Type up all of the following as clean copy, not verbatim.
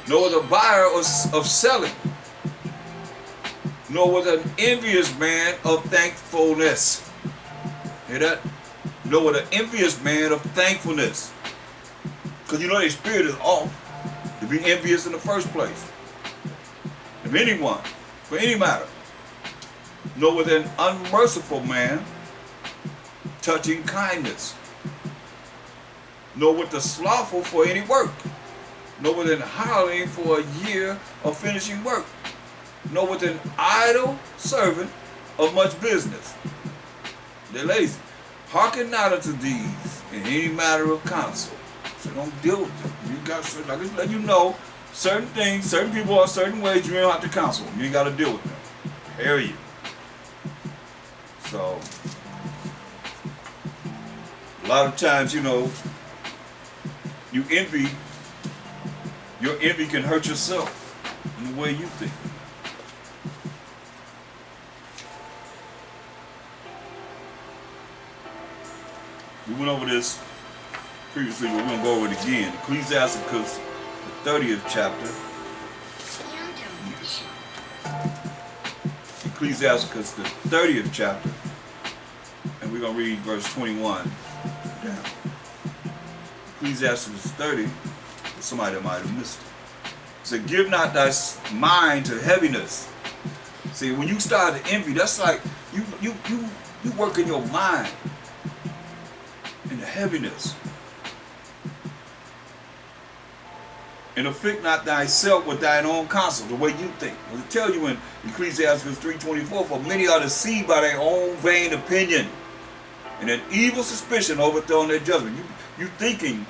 nor the buyer of selling, nor with an envious man of thankfulness. Hear that? Nor with an envious man of thankfulness. Because you know their spirit is off to be envious in the first place. Of anyone, for any matter. Nor with an unmerciful man touching kindness. Nor with the slothful for any work. Nor with an hireling for a year of finishing work. Nor with an idle servant of much business. They're lazy. Hearken not unto these in any matter of counsel. So don't deal with them. You got to, like I just let you know, certain things, certain people are certain ways, you don't have to counsel them. You ain't got to deal with them. Period. So, a lot of times, you know, you envy, your envy can hurt yourself in the way you think. We went over this previously, but we're going to go over it again. Ecclesiasticus, the 30th chapter. Ecclesiasticus, the 30th chapter. And we're going to read verse 21 down. Ecclesiasticus 30, for somebody that might have missed it. It said, give not thy mind to heaviness. See, when you start to envy, that's like you work in your mind in the heaviness. And afflict not thyself with thine own counsel, the way you think. It'll tell you in Ecclesiastes 3:24, for many are deceived by their own vain opinion, and an evil suspicion overthrown their judgment. You thinking,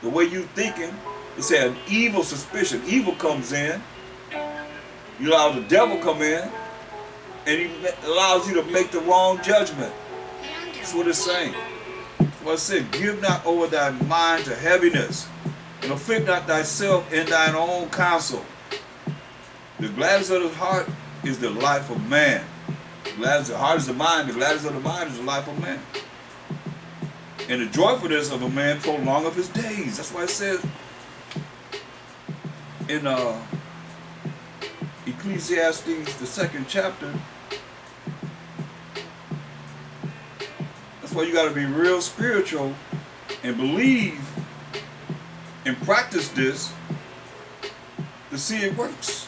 the way you thinking, it said an evil suspicion. Evil comes in, you allow the devil come in, and he allows you to make the wrong judgment. That's what it's saying. Well, it said, give not over thy mind to heaviness, and afflict not thyself in thine own counsel. The gladness of the heart is the life of man. The gladness of the heart is the mind. The gladness of the mind is the life of man. And the joyfulness of a man prolongeth his days. That's why it says in Ecclesiastes, the 2nd chapter. That's why you got to be real spiritual and believe and practice this to see it works.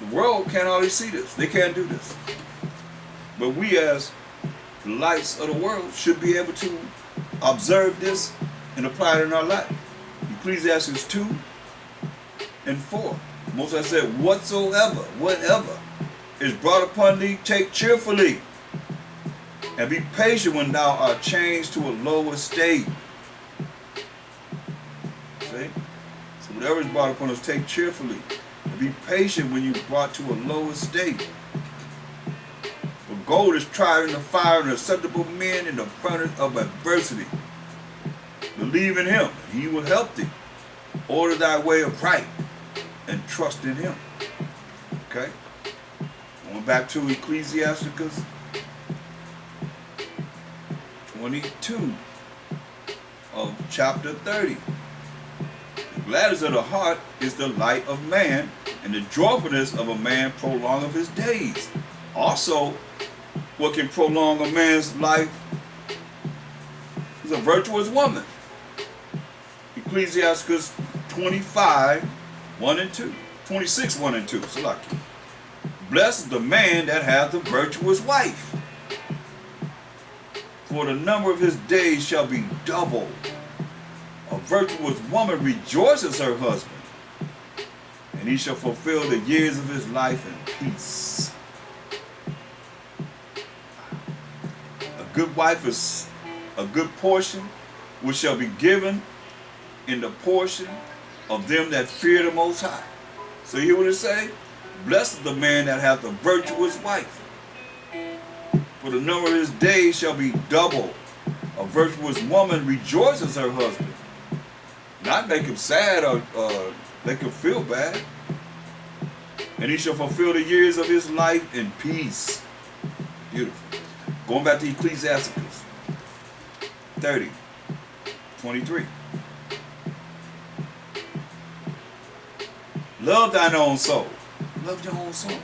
The world can't always see this. They can't do this. But we as the lights of the world should be able to observe this and apply it in our life. Ecclesiastes 2 and 4. Most I said, whatever is brought upon thee, take cheerfully, and be patient when thou art changed to a lower state. See? So whatever is brought upon us, take cheerfully, and be patient when you're brought to a lower state. For gold is tried in the fire, and acceptable men in the furnace of adversity. Believe in him, and he will help thee. Order thy way upright, and trust in him. Okay? Going back to Ecclesiasticus 22 of chapter 30. The gladness of the heart is the light of man, and the joyfulness of a man prolongeth his days. Also, what can prolong a man's life is a virtuous woman. Ecclesiastes 25, 1 and 2. 26, 1 and 2. So lucky. Blessed is the man that hath a virtuous wife, for the number of his days shall be doubled. A virtuous woman rejoices her husband, and he shall fulfill the years of his life in peace. A good wife is a good portion, which shall be given in the portion of them that fear the Most High. So you hear what it say? Blessed is the man that hath a virtuous wife, for the number of his days shall be double. A virtuous woman rejoices her husband. Not make him sad or make him feel bad. And he shall fulfill the years of his life in peace. Beautiful. Going back to Ecclesiasticus 30, 23. Love thine own soul. Love your own soul.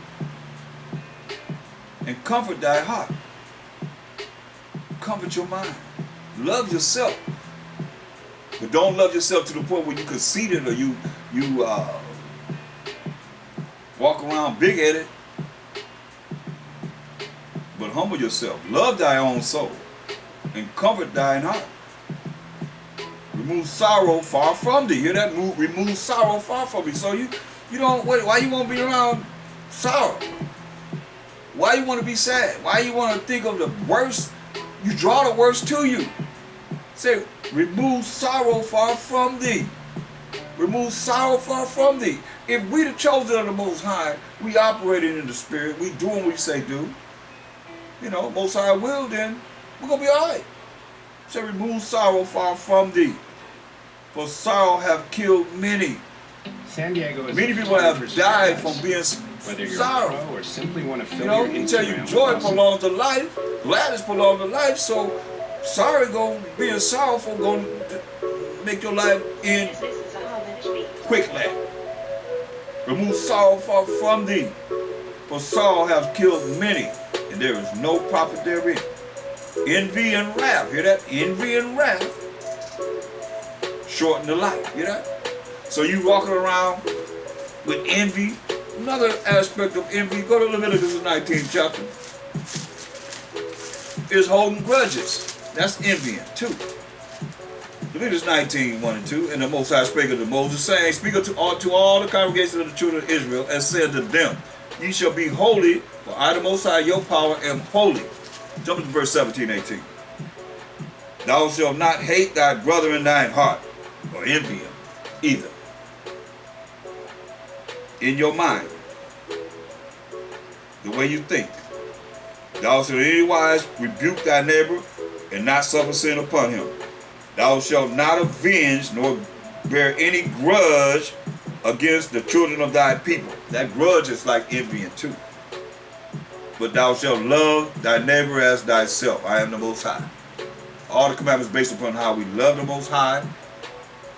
And comfort thy heart. Comfort your mind. Love yourself. But don't love yourself to the point where you conceited or you walk around big-headed. But humble yourself. Love thy own soul. And comfort thine heart. Remove sorrow far from thee. Hear that? Remove sorrow far from thee. So you don't wait. Why you want to be around sorrow? Why you want to be sad? Why you want to think of the worst? You draw the worst to you. Say, remove sorrow far from thee. Remove sorrow far from thee. If we the chosen of the Most High, we operating in the Spirit, we doing what we say do. You know, Most High will, then we're going to be all right. Say, remove sorrow far from thee. For sorrow have killed many. San Diego is many people have died from being whether you're sorrow. a pro or simply want to fill you know, your he tell you Instagram joy with belongs to life, gladness belongs to life. So sorry, being sorrowful going to make your life end quickly. Remove sorrow far from thee, for sorrow has killed many, and there is no profit therein. Envy and wrath, hear that? Envy and wrath shorten the life, hear that? So you walking around with envy. Another aspect of envy, go to Leviticus 19th chapter, is holding grudges. That's envying too. Leviticus 19, 1 and 2, and the Most High spake unto Moses, saying, speak unto all the congregation of the children of Israel, and said to them, ye shall be holy, for I the Most High, your power, am holy. Jump into verse 17, 18. Thou shalt not hate thy brother in thine heart, or envy him, either. In your mind, the way you think. Thou shalt in any wise rebuke thy neighbor, and not suffer sin upon him. Thou shalt not avenge, nor bear any grudge against the children of thy people. That grudge is like envying too. But thou shalt love thy neighbor as thyself. I am the Most High. All the commandments based upon how we love the Most High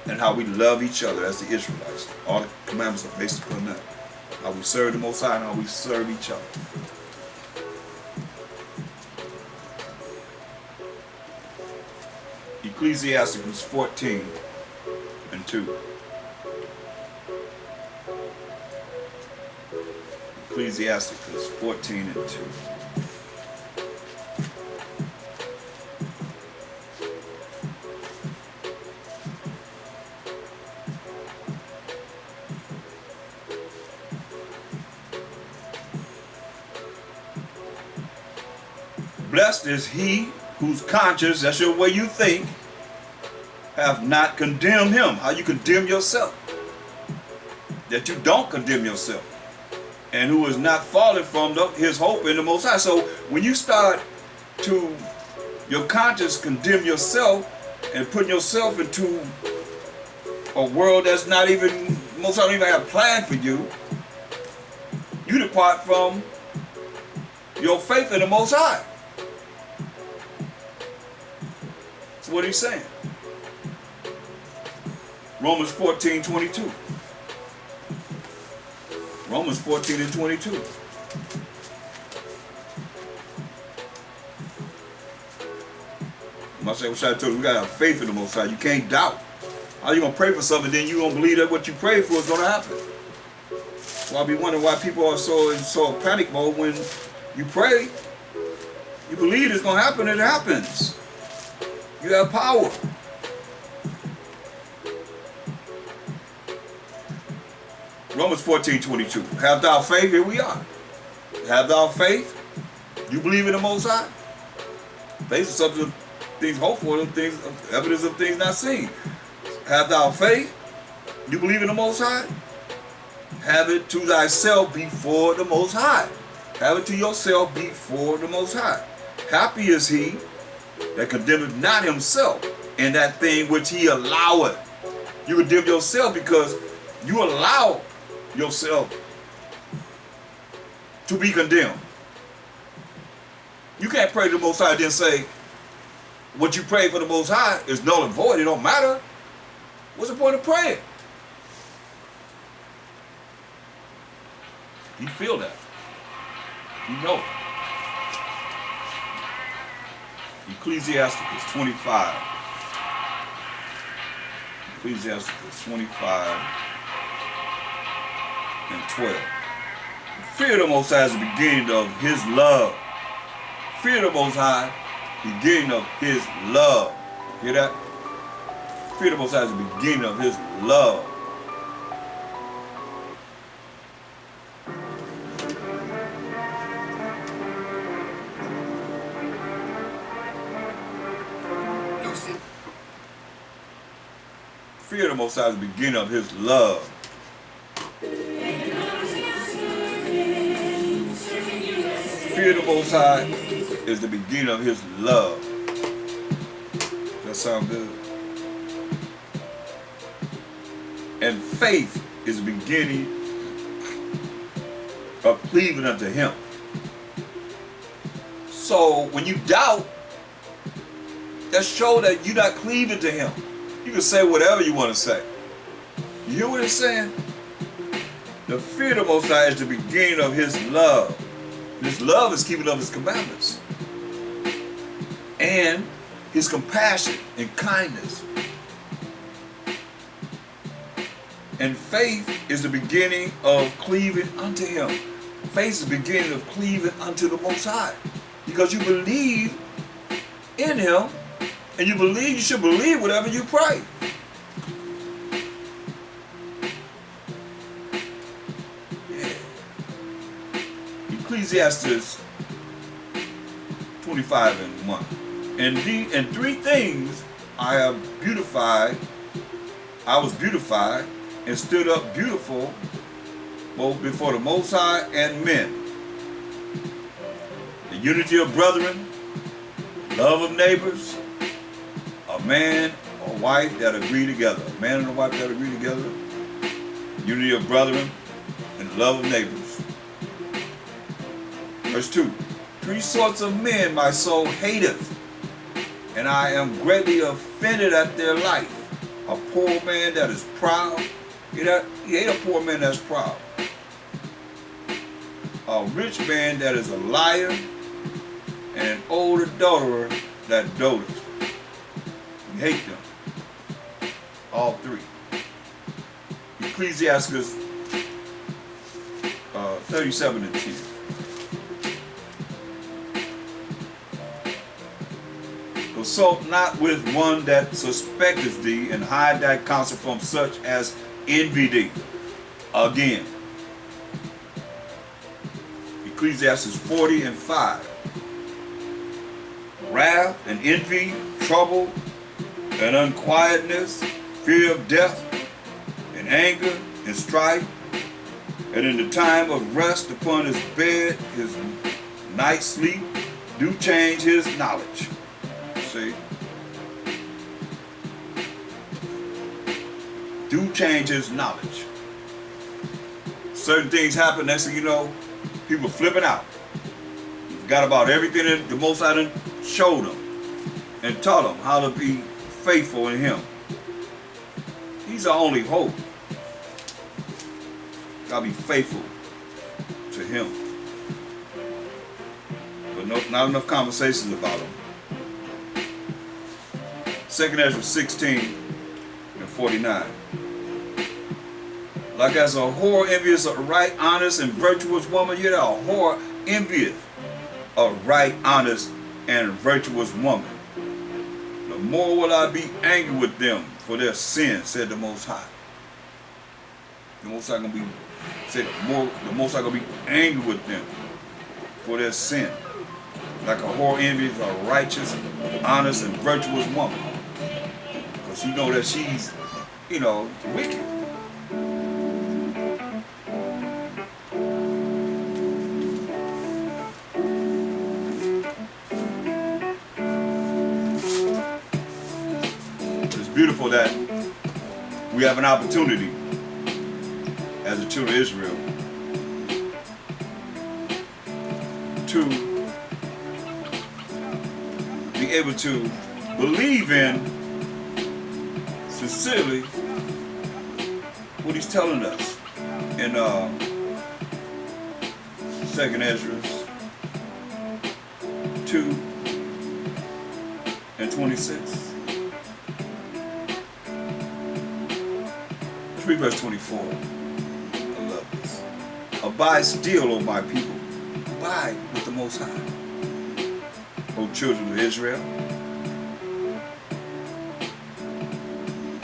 and how we love each other as the Israelites. All the commandments are based upon that. How we serve the Most High and how we serve each other. Ecclesiastes 14 and 2. Ecclesiastes 14 and 2. Blessed is he whose conscience, that's your way you think, have not condemned him. How you condemn yourself. That you don't condemn yourself. And who is not fallen from his hope in the Most High. So when you start to, your conscience condemn yourself and put yourself into a world that's not even, Most High don't even have a plan for you, you depart from your faith in the Most High. That's what he's saying. Romans 14, 22. Romans 14 and 22. I say, what I told you, we gotta have faith in the Most High. You can't doubt. How you gonna pray for something, then you gonna believe that what you pray for is gonna happen? Well, I be wondering why people are so in panic mode when you pray. You believe it's gonna happen, it happens. You have power. Romans 14, 22. Have thou faith? Here we are. Have thou faith? You believe in the Most High? Faith is substance of things hoped for, things, evidence of things not seen. Have thou faith? You believe in the Most High? Have it to thyself before the Most High. Have it to yourself before the Most High. Happy is he that condemneth not himself in that thing which he alloweth. You condemn yourself because you allow yourself to be condemned. You can't pray to the Most High and then say, what you pray for the Most High is null and void. It don't matter. What's the point of praying? You feel that. You know it. Ecclesiasticus 25. Ecclesiasticus 25 and 12. Fear the Most High is the beginning of His love. Fear the Most High, beginning of His love. Hear that? Fear the Most High is the beginning of His love. Fear the Most High is the beginning of His love. Fear the Most High is the beginning of His love. That sound good? And faith is the beginning of cleaving unto Him. So when you doubt, that shows that you're not cleaving to Him. You can say whatever you want to say. You hear what it's saying? The fear of the Most High is the beginning of His love. His love is keeping up His commandments. And His compassion and kindness. And faith is the beginning of cleaving unto Him. Faith is the beginning of cleaving unto the Most High. Because you believe in Him, and you should believe whatever you pray. Yeah. Ecclesiastes 25 and 1. And three things I was beautified and stood up beautiful both before the Most High and men. The unity of brethren, love of neighbors, a man or wife that agree together. A man and a wife that agree together. Unity of brethren and love of neighbors. Verse 2. 3 sorts of men my soul hateth, and I am greatly offended at their life. A poor man that is proud. You hate a poor man that's proud. A rich man that is a liar, and an old adulterer that doteth. You hate them. All three. Ecclesiastes 37 and 10. Consult not with one that suspecteth thee, and hide thy counsel from such as envy thee. Again. Ecclesiastes 40 and 5. Wrath and envy, trouble and unquietness, fear of death, and anger and strife, and in the time of rest upon his bed, his night sleep, do change his knowledge. See? Do change his knowledge. Certain things happen, next thing you know, people flipping out. Forgot about everything that the Most High done showed them and taught them how to be faithful in Him. He's our only hope. Gotta be faithful to Him. But not enough conversations about Him. 2 Ezra 16 and 49. Like as a whore envious a right, honest, and virtuous woman, yet a whore envieth a right, honest, and virtuous woman. The more will I be angry with them for their sin, said the Most High. The Most High gonna be the Most High gonna be angry with them for their sin. Like a whore envieth a righteous, honest, and virtuous woman. Because you know that she's, wicked. Beautiful that we have an opportunity as the children of Israel to be able to believe in sincerely what he's telling us in 2nd Ezra 2:26. Let's read verse 24. I love this. Abide still, O my people. Abide with the Most High, O children of Israel,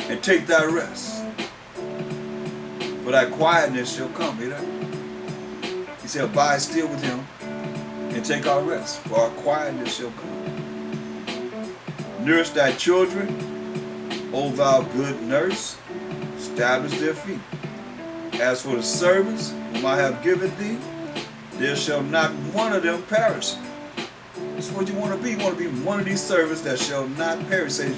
and take thy rest, for thy quietness shall come. Hear that? He said, abide still with him and take our rest, for our quietness shall come. Nurse thy children, O thou good nurse, establish their feet. As for the servants whom I have given thee, there shall not one of them perish. That's what you want to be. You want to be one of these servants that shall not perish. Say,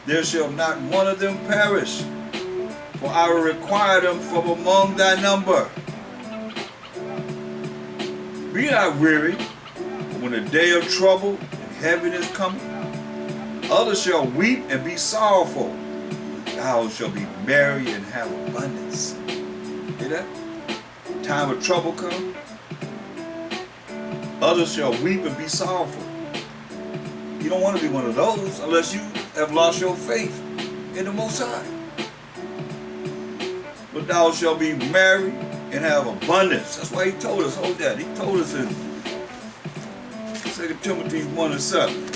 there shall not one of them perish, for I will require them from among thy number. Be not weary, when the day of trouble and heaviness cometh. Others shall weep and be sorrowful. Thou shalt be merry and have abundance. Hear that? Time of trouble come. Others shall weep and be sorrowful. You don't want to be one of those unless you have lost your faith in the Most High. But thou shalt be merry and have abundance. That's why he told us, hold that. He told us in 2 Timothy 1:7.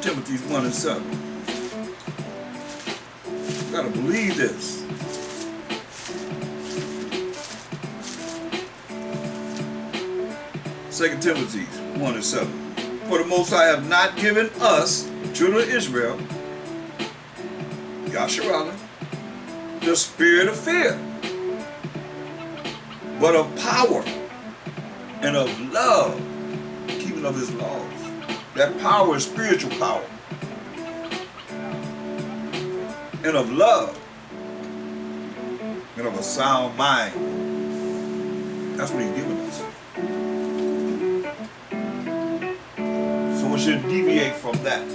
Timothy 1:7. You gotta believe this. Second Timothy 1:7. For the Most High have not given us, children of Israel, Yasharala, the spirit of fear, but of power and of love, keeping of his laws. That power is spiritual power. And of love. And of a sound mind. That's what he's giving us. So we shouldn't deviate from that.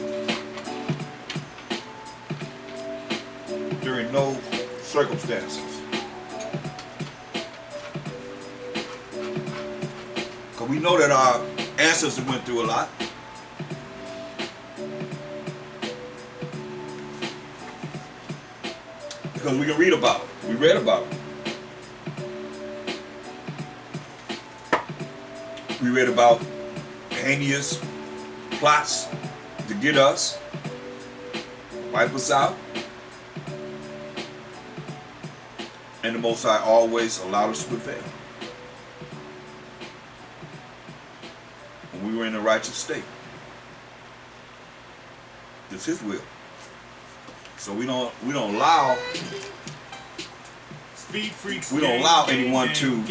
During no circumstances. Because we know that our ancestors went through a lot. Because we can read about it. We read about it. We read about heinous plots to get us, wipe us out. And the Most High always allowed us to prevail. When we were in a righteous state. It's his will. So we don't allow anyone to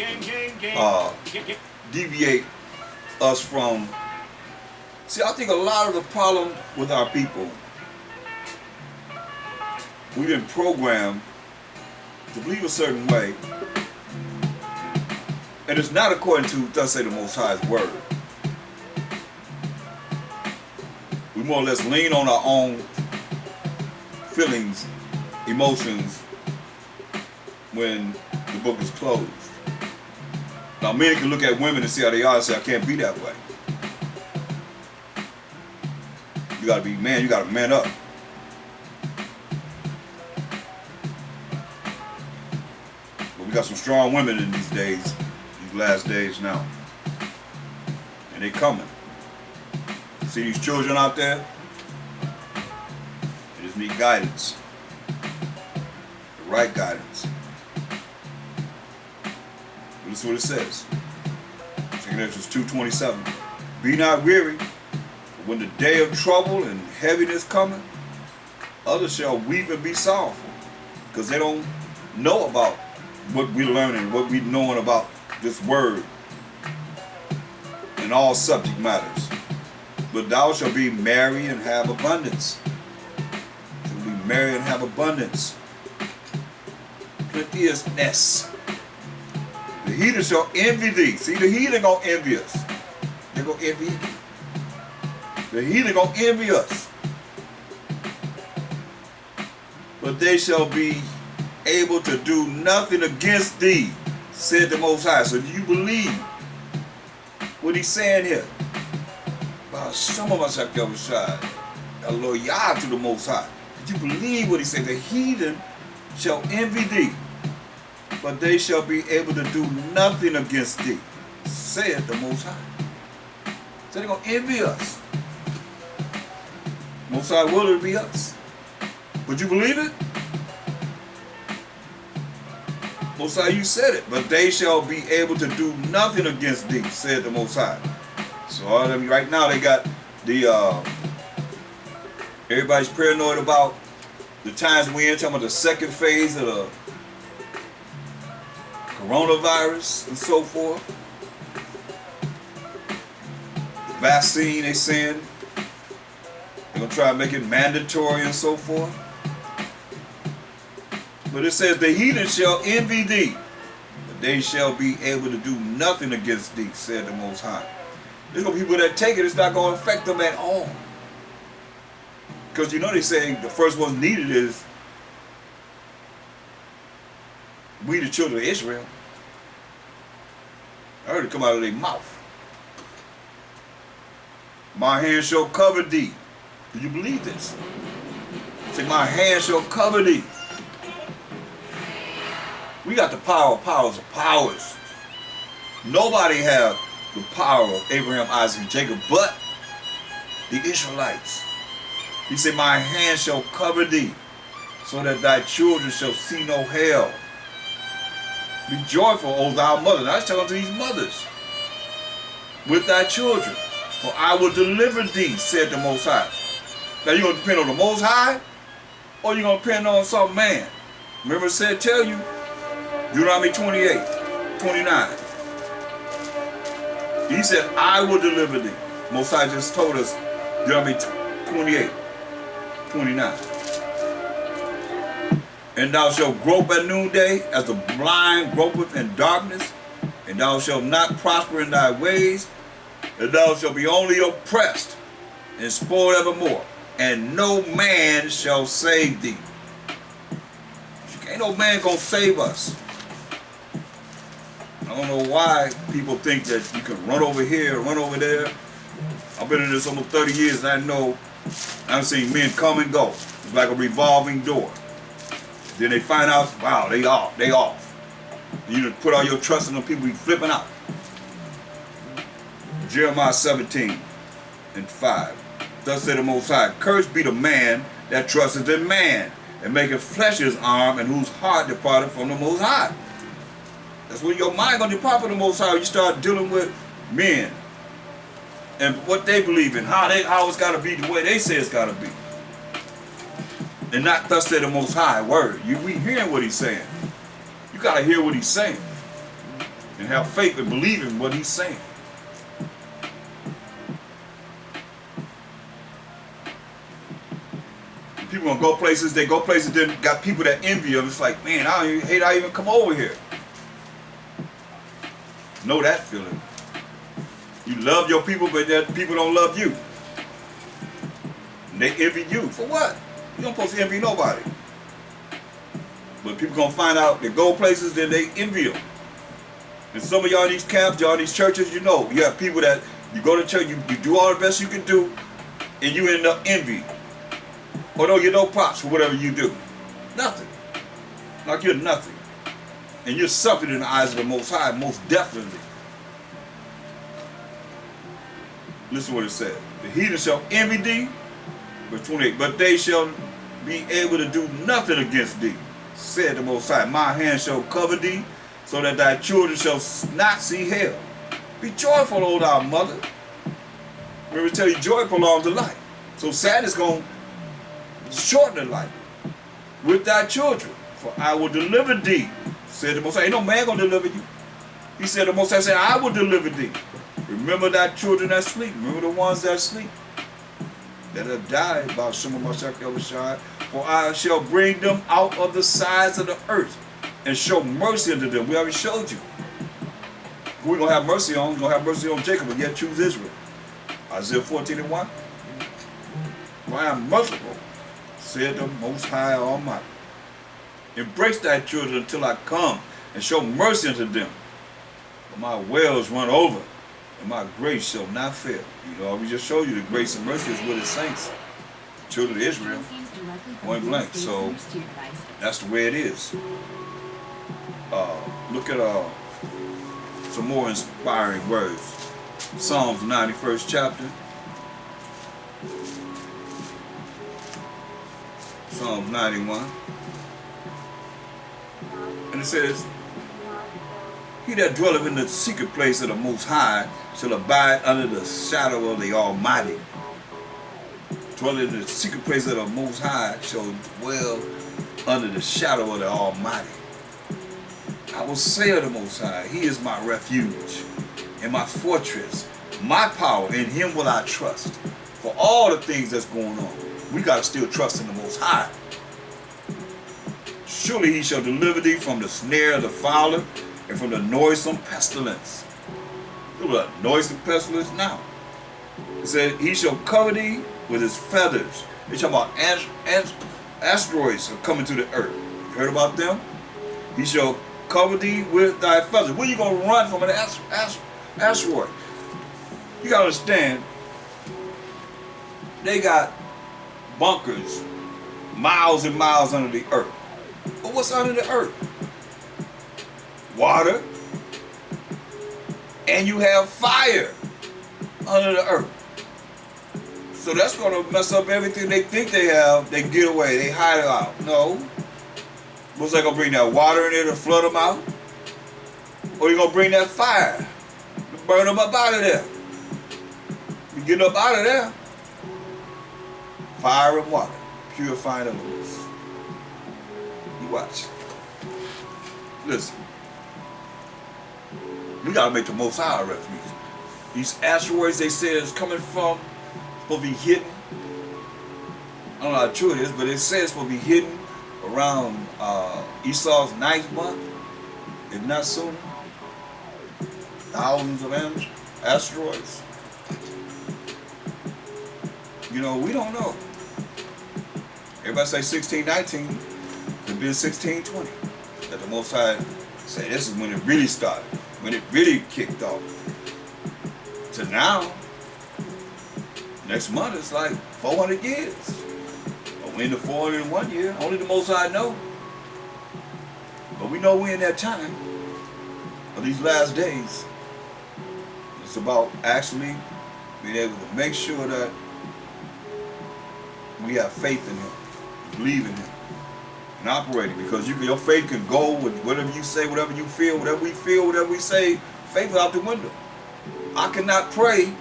deviate us from. See, I think a lot of the problem with our people, we've been programmed to believe a certain way, and it's not according to thus say the Most High's word. We more or less lean on our own feelings, emotions when the book is closed. Now men can look at women and see how they are and say, I can't be that way. You gotta be man, you gotta man up. But we got some strong women in these days, these last days now. And they coming. See these children out there? Need guidance, the right guidance. This is what it says. 2 Ezra 2:27. Be not weary, for when the day of trouble and heaviness cometh, others shall weep and be sorrowful, because they don't know about what we're learning, what we're knowing about this word in all subject matters. But thou shalt be merry and have abundance. Marry and have abundance, plenteousness. We heathen shall envy thee. See, the heathen gonna envy us. They're gonna envy you. The heathen gonna envy us. But they shall be able to do nothing against thee, said the Most High. So do you believe what he's saying here? About some of us have to a loyal to the Most High. Did you believe what he said? The heathen shall envy thee, but they shall be able to do nothing against thee, said the Most High. So they're going to envy us. Most High will it be us. Would you believe it? Most High, you said it. But they shall be able to do nothing against thee, said the Most High. So right now they got the everybody's paranoid about the times we're in, talking about the second phase of the coronavirus and so forth. The vaccine, they saying they're gonna try to make it mandatory and so forth. But it says the heathen shall envy thee, but they shall be able to do nothing against thee, said the Most High. There's gonna be people that take it, it's not gonna affect them at all. Because you know they say the first one needed is we the children of Israel. I heard it come out of their mouth. My hand shall cover thee. Do you believe this? Say my hand shall cover thee. We got the power of powers of powers. Nobody have the power of Abraham, Isaac, and Jacob but the Israelites. He said, my hand shall cover thee, so that thy children shall see no hell. Be joyful, O thou mother. Now, I was talking to these mothers. With thy children, for I will deliver thee, said the Most High. Now, you going to depend on the Most High, or you going to depend on some man? Remember it said, tell you, Deuteronomy 28:29. He said, I will deliver thee. Most High just told us, Deuteronomy 28:29. And thou shalt grope at noonday, as the blind gropeth in darkness, and thou shalt not prosper in thy ways, and thou shalt be only oppressed and spoiled evermore, and no man shall save thee. Ain't no man gonna save us. I don't know why people think that you can run over here, run over there. I've been in this almost 30 years, and I know I've seen men come and go. It's like a revolving door. Then they find out, wow, they off. You just put all your trust in them, people be flipping out. Jeremiah 17:5. Thus said the Most High, cursed be the man that trusteth in man, and maketh flesh his arm, and whose heart departed from the Most High. That's when your mind gonna depart from the Most High. You start dealing with men and what they believe in, how it's gotta be the way they say it's gotta be. And not thus said the Most High word. We hearing what he's saying. You gotta hear what he's saying. And have faith and believe in what he's saying. People gonna go places, they go places, then got people that envy them. It's like, man, I hate I even come over here. Know that feeling. You love your people, but that people don't love you. And they envy you. For what? You don't supposed to envy nobody. But people gonna find out they go places, then they envy them. And some of y'all in these camps, y'all in these churches, you know, you have people that you go to church, you do all the best you can do, and you end up envy. Or don't get no props for whatever you do. Nothing. Like you're nothing. And you're something in the eyes of the Most High, most definitely. Listen to what it said. The heathen shall envy thee, verse 28, but they shall be able to do nothing against thee, said the Most High. My hand shall cover thee, so that thy children shall not see hell. Be joyful, O thou mother. Remember, tell you, joy prolongs the life. So sadness going to shorten the life with thy children. For I will deliver thee, said the Most High. Ain't no man going to deliver you. He said, the Most High said, I will deliver thee. Remember thy children that sleep. Remember the ones that sleep, that have died by H.O.I. For I shall bring them out of the sides of the earth and show mercy unto them. We already showed you. Who we going to have mercy on? We're going to have mercy on Jacob, but yet choose Israel. Isaiah 14:1. For I am merciful, said the Most High Almighty. Embrace thy children until I come and show mercy unto them. For my wells run over, and my grace shall not fail. You know, we just showed you the grace and mercy is with his saints, the children of Israel, point blank. So that's the way it is. Look at some more inspiring words. Psalms 91st chapter. Psalms 91. And it says, he that dwelleth in the secret place of the Most High shall abide under the shadow of the Almighty. Dwelleth in the secret place of the Most High shall dwell under the shadow of the Almighty. I will say of the Most High, he is my refuge and my fortress, my power, in him will I trust. For all the things that's going on, we got to still trust in the Most High. Surely he shall deliver thee from the snare of the fowler and from the noisome pestilence. Look at noisome pestilence now. It said, he shall cover thee with his feathers. They're talking about asteroids are coming to the earth. You heard about them? He shall cover thee with thy feathers. Where you going to run from an asteroid? You got to understand, they got bunkers miles and miles under the earth. But what's under the earth? Water. And you have fire under the earth. So that's going to mess up everything they think they have. They get away. They hide it out. No. What's that going to bring that water in there to flood them out? Or you going to bring that fire to burn them up out of there? You get up out of there. Fire and water. Purifying elements. You watch. Listen. We got to make the Most High our refuge. These asteroids they say is coming from, supposed to be hidden. I don't know how true it is, but it says it's supposed to be hidden around Esau's 9th month, if not sooner. Thousands of asteroids. You know, we don't know. Everybody say 1619, could be 1620. That the Most High say this is when it really started, when it really kicked off. To now, next month it's like 400 years. But we in the 401 year, only the Most High know. But we know we're in that time of these last days. It's about actually being able to make sure that we have faith in him, believe in him, and operating, because your faith can go with whatever you say, whatever you feel, whatever we say, faith is out the window. I cannot pray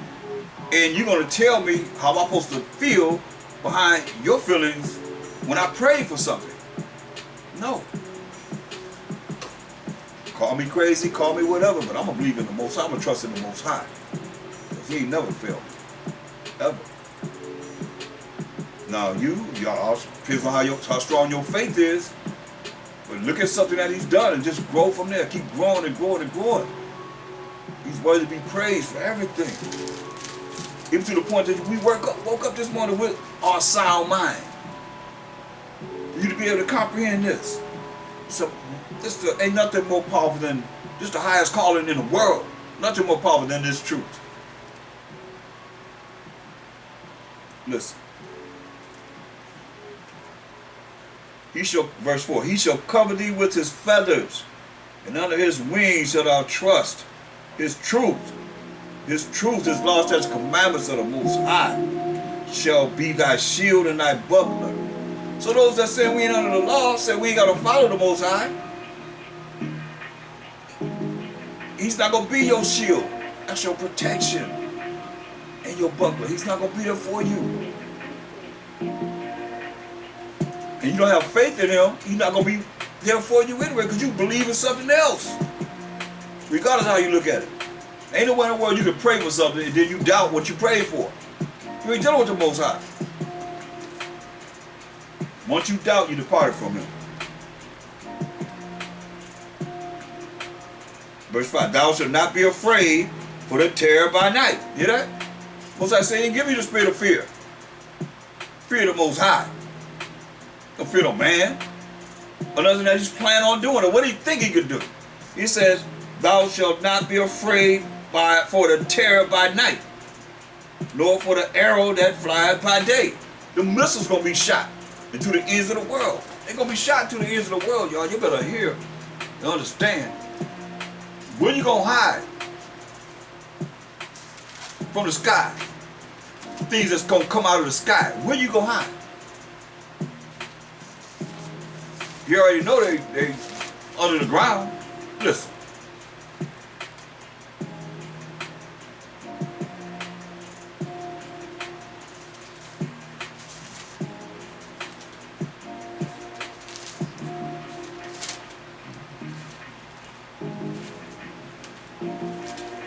and you're going to tell me how I'm supposed to feel behind your feelings when I pray for something. No. Call me crazy, call me whatever, but I'm going to believe in the Most High. I'm going to trust in the Most High. Because he ain't never failed me. Ever. Now y'all depends on how strong your faith is. But look at something that he's done and just grow from there. Keep growing and growing and growing. He's worthy to be praised for everything. Even to the point that we woke up this morning with our sound mind. For you to be able to comprehend this. So this ain't nothing more powerful than just the highest calling in the world. Nothing more powerful than this truth. Listen. Verse 4, he shall cover thee with his feathers, and under his wings shalt thou trust. His truth, his law, statutes, commandments of the Most High shall be thy shield and thy buckler. So those that say we ain't under the law, say we ain't got to follow the Most High. He's not going to be your shield. That's your protection and your buckler. He's not going to be there for you. And you don't have faith in him, he's not going to be there for you anyway, because you believe in something else. Regardless of how you look at it. Ain't no way in the world you can pray for something and then you doubt what you prayed for. You ain't dealing with the Most High. Once you doubt, you departed from him. Verse 5, thou shalt not be afraid for the terror by night. Hear that? Most I say, give you the spirit of fear. Fear the Most High. Don't fear no man. Other than that, he's planning on doing it. What do you think he could do? He says, thou shalt not be afraid for the terror by night, nor for the arrow that flies by day. The missiles going to be shot into the ends of the world. They're going to be shot to the ends of the world, y'all. You better hear and understand. Where you going to hide? From the sky. Things that's going to come out of the sky. Where you going to hide? You already know they under the ground. Listen.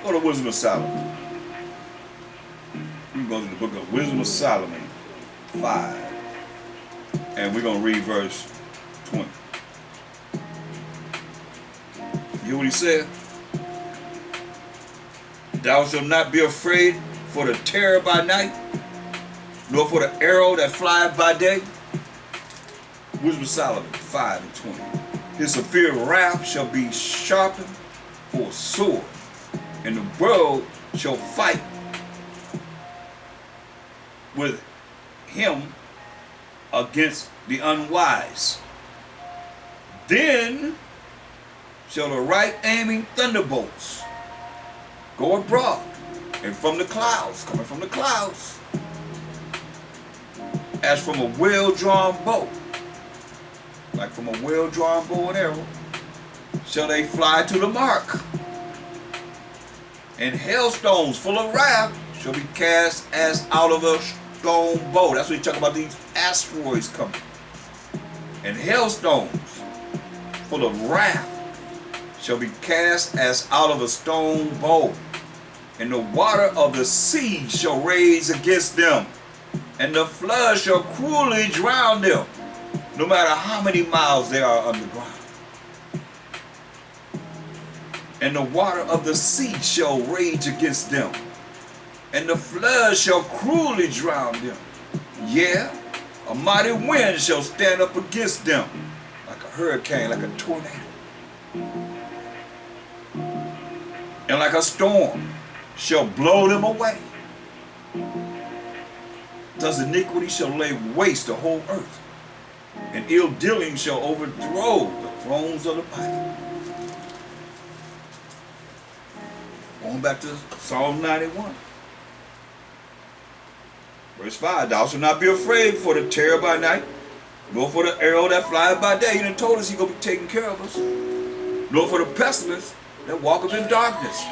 Go to Wisdom of Solomon. We can go to the book of Wisdom of Solomon 5. And we're going to read verse 20. You hear what he said? Thou shalt not be afraid for the terror by night, nor for the arrow that flieth by day. Wisdom of Solomon 5 and 20. His severe wrath shall be sharpened for a sword, and the world shall fight with him against the unwise. Then shall the right aiming thunderbolts go abroad, and from the clouds, coming from the clouds, as from a well-drawn bow, like from a well-drawn bow and arrow, shall they fly to the mark. And hailstones full of wrath shall be cast as out of a stone bow. That's what he's talking about, these asteroids coming. And hailstones full of wrath shall be cast as out of a stone bow. And the water of the sea shall rage against them, and the flood shall cruelly drown them, no matter how many miles they are underground. And the water of the sea shall rage against them, and the flood shall cruelly drown them. Yeah, a mighty wind shall stand up against them, like a hurricane, like a tornado, and like a storm shall blow them away. Thus iniquity shall lay waste the whole earth, and ill dealing shall overthrow the thrones of the mighty. Going back to Psalm 91. Verse 5, thou shalt not be afraid for the terror by night, nor for the arrow that flieth by day. He done told us he's going to be taking care of us. Nor for the pestilence that walketh in darkness.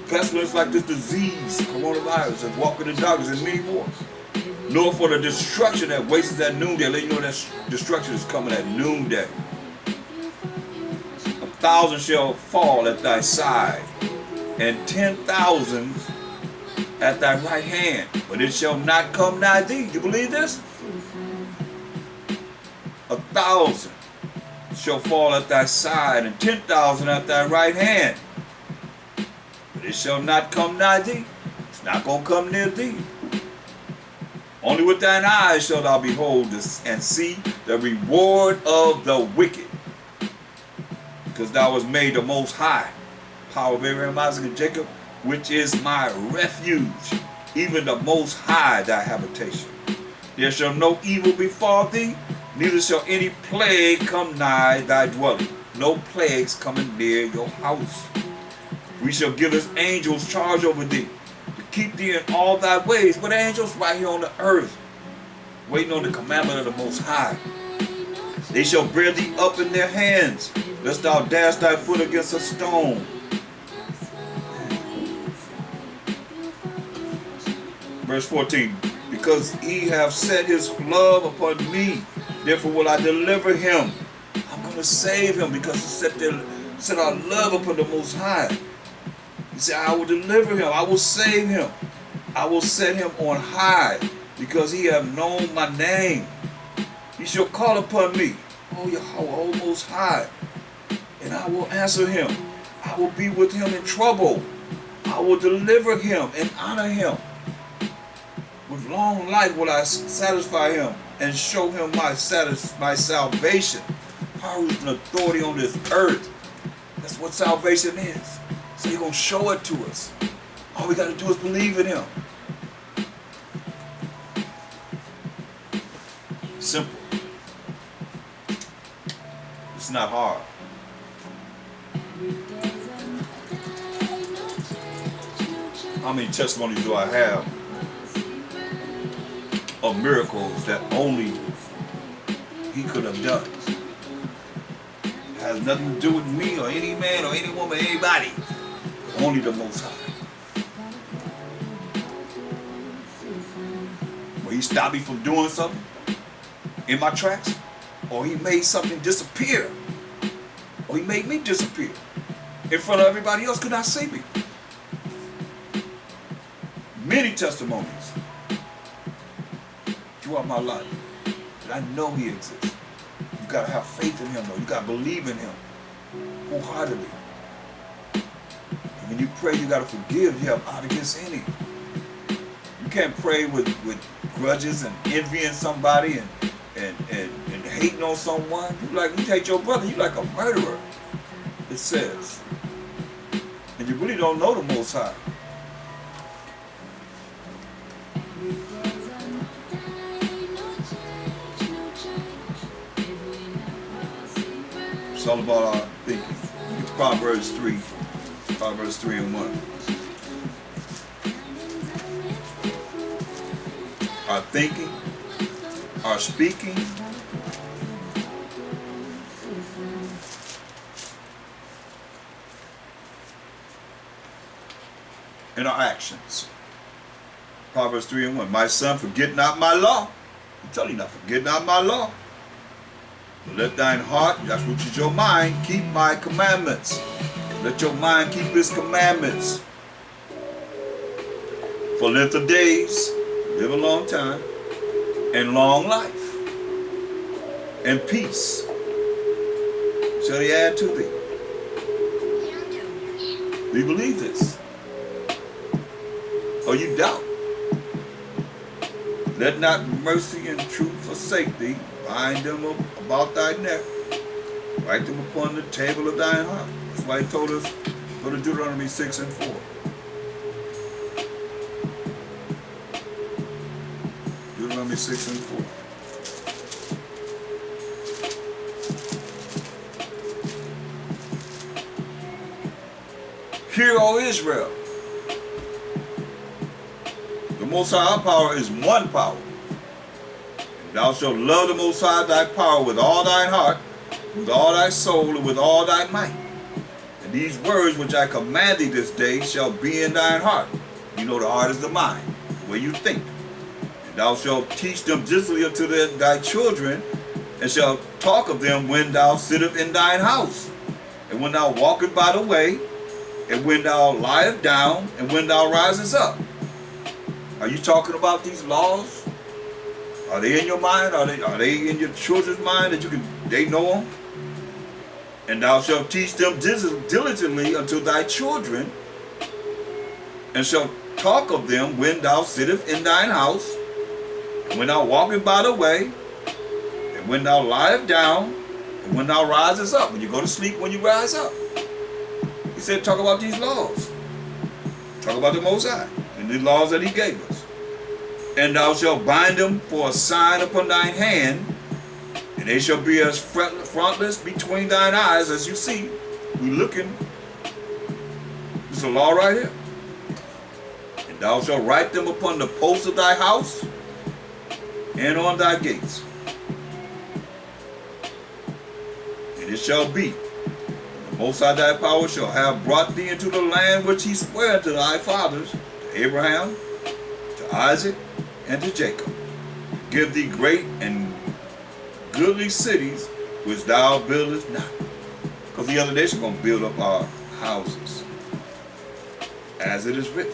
Pestilence like this disease, coronavirus, that's walking in darkness and many more. Nor for the destruction that wastes at noonday. Let you know that destruction is coming at noonday. 1,000 shall fall at thy side, and 10,000 at thy right hand, but it shall not come nigh thee. You believe this? 1,000 shall fall at thy side, and 10,000 at thy right hand, but it shall not come nigh thee. It's not going to come near thee. Only with thine eyes shalt thou behold this, and see the reward of the wicked. Because thou was made the Most High, power of Abraham, Isaac, and Jacob, which is my refuge, even the Most High thy habitation. There shall no evil befall thee, neither shall any plague come nigh thy dwelling. No plagues coming near your house. We shall give his angels charge over thee, to keep thee in all thy ways. But angels right here on the earth, waiting on the commandment of the Most High. They shall bear thee up in their hands, lest thou dash thy foot against a stone. Verse 14, because he hath set his love upon me, therefore will I deliver him. I'm going to save him because he set our love upon the Most High. He said, I will deliver him. I will save him. I will set him on high because he hath known my name. He shall call upon me, O Yahweh, O Most High, and I will answer him. I will be with him in trouble. I will deliver him and honor him. With long life will I satisfy him and show him my salvation. Power and authority on this earth. That's what salvation is. So he's going to show it to us. All we got to do is believe in him. Simple. It's not hard. How many testimonies do I have of miracles that only he could have done? It has nothing to do with me or any man or any woman, anybody. Only the Most High. Will he stop me from doing something in my tracks? Or he made something disappear? Or he made me disappear in front of everybody else could not see me? Many testimonies throughout my life that I know he exists. You gotta have faith in him though. You gotta believe in him wholeheartedly. And when you pray, you gotta forgive. You have out against any. You can't pray with grudges and envying somebody and hating on someone. You hate your brother, you like a murderer. It says. And you really don't know the Most High. It's all about our thinking. Proverbs 3 and 1. Our thinking, our speaking, and our actions. Proverbs 3 and 1. My son, forget not my law. I'm telling you now, forget not my law. Let thine heart, that's which is your mind, keep my commandments. Let your mind keep his commandments. For length of days, live a long time, and long life, and peace shall he add to thee. Do you believe this? Or you doubt? Let not mercy and truth forsake thee. Bind them about thy neck. Write them upon the table of thine heart. That's why he told us, go to Deuteronomy 6 and 4. Deuteronomy 6 and 4. Hear, O Israel. The Most High power is one power. Thou shalt love the Most High thy power with all thine heart, with all thy soul, and with all thy might. And these words which I command thee this day shall be in thine heart. You know the heart is the mind, the way you think. And thou shalt teach them diligently unto thy children, and shalt talk of them when thou sittest in thine house, and when thou walkest by the way, and when thou liest down, and when thou risest up. Are you talking about these laws? Are they in your mind? Are they in your children's mind that they know them? And thou shalt teach them diligently unto thy children, and shalt talk of them when thou sittest in thine house, and when thou walkest by the way, and when thou liest down, and when thou risest up. When you go to sleep, when you rise up. He said, talk about these laws. Talk about the Most High and the laws that he gave us. And thou shalt bind them for a sign upon thine hand, and they shall be as frontless between thine eyes as you see. We looking. This is a law right here. And thou shalt write them upon the posts of thy house and on thy gates. And it shall be, the Most High thy power shall have brought thee into the land which he sware to thy fathers, to Abraham, to Isaac, and to Jacob. Give thee great and goodly cities which thou buildest not. Because the other nation going to build up our houses, as it is written.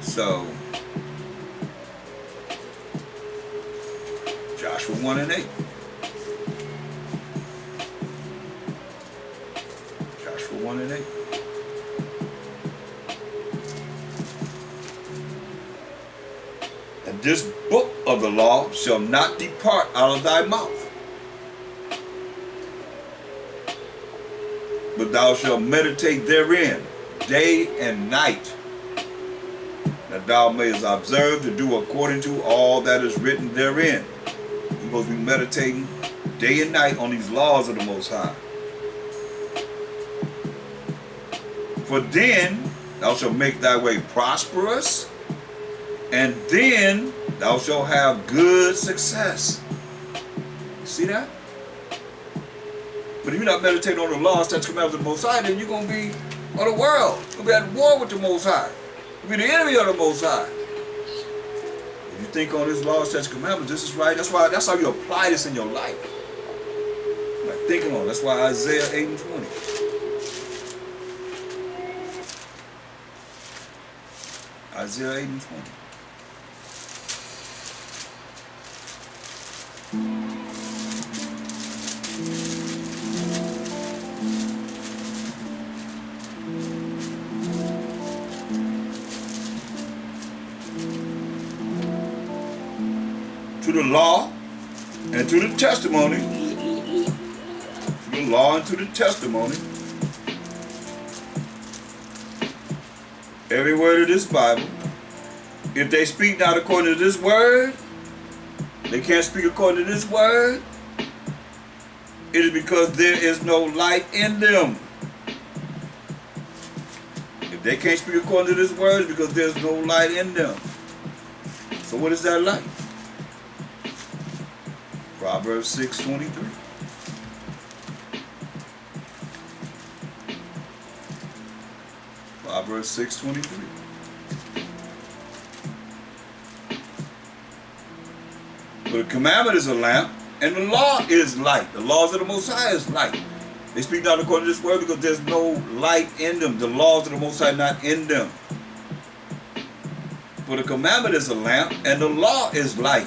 So, Joshua 1 and 8. 1 and 8. And this book of the law shall not depart out of thy mouth, but thou shalt meditate therein day and night, that thou mayest observe to do according to all that is written therein. You're supposed to be meditating day and night on these laws of the Most High. For then thou shalt make thy way prosperous, and then thou shalt have good success. You see that? But if you're not meditating on the laws, statutes, commandments of the Most High, then you're going to be on the world. You're going to be at war with the Most High. You'll be the enemy of the Most High. If you think on this law, statutes, commandments, this is right. That's how you apply this in your life. Like thinking on it. That's why Isaiah 8 and 20. Isaiah 8 and 20. To the law and to the testimony, to the law and to the testimony, every word of this Bible, if they speak not according to this word, they can't speak according to this word, it is because there is no light in them. If they can't speak according to this word, it's because there's no light in them. So what is that light? Proverbs 6:23. Proverbs 6:23. But the commandment is a lamp, and the law is light. The laws of the Most High is light. They speak not according to this word because there's no light in them. The laws of the Most High not in them. For the commandment is a lamp, and the law is light.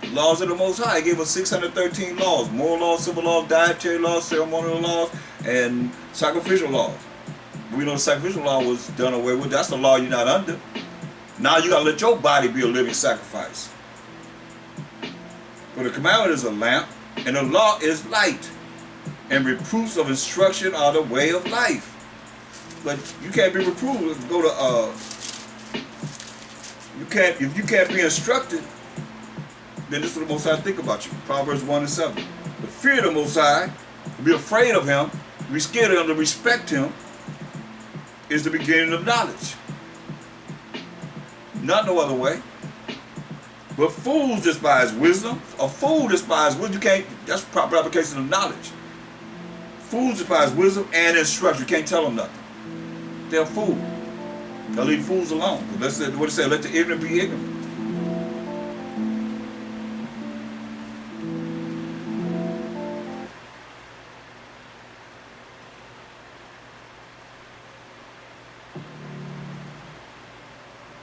The laws of the Most High. He gave us 613 laws. Moral laws, civil laws, dietary laws, ceremonial laws, and sacrificial laws. We know the sacrificial law was done away with. That's the law you're not under. Now you got to let your body be a living sacrifice. For the commandment is a lamp, and the law is light, and reproofs of instruction are the way of life. But you can't be reproved. Go to if you can't be instructed, then this is what the Most High think about you. Proverbs 1 and 7. The fear of the Most High, to be afraid of Him, to be scared of Him, to respect Him, is the beginning of knowledge. Not no other way. But fools despise wisdom. A fool despises wisdom. You can't. That's proper application of knowledge. Fools despise wisdom and instruction. You can't tell them nothing. They're a fool. They'll leave fools alone. That's what it says. Let the ignorant be ignorant.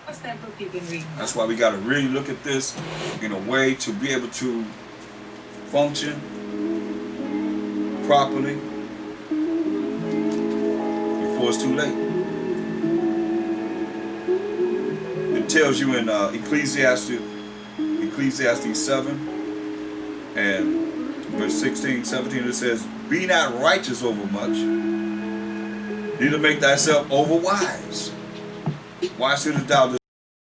What's that book you've been reading? That's why we got to really look at this in a way to be able to function properly before it's too late. It tells you in Ecclesiastes 7 and verse 16, 17, it says, be not righteous over much, neither make thyself over wise. Why shouldest thou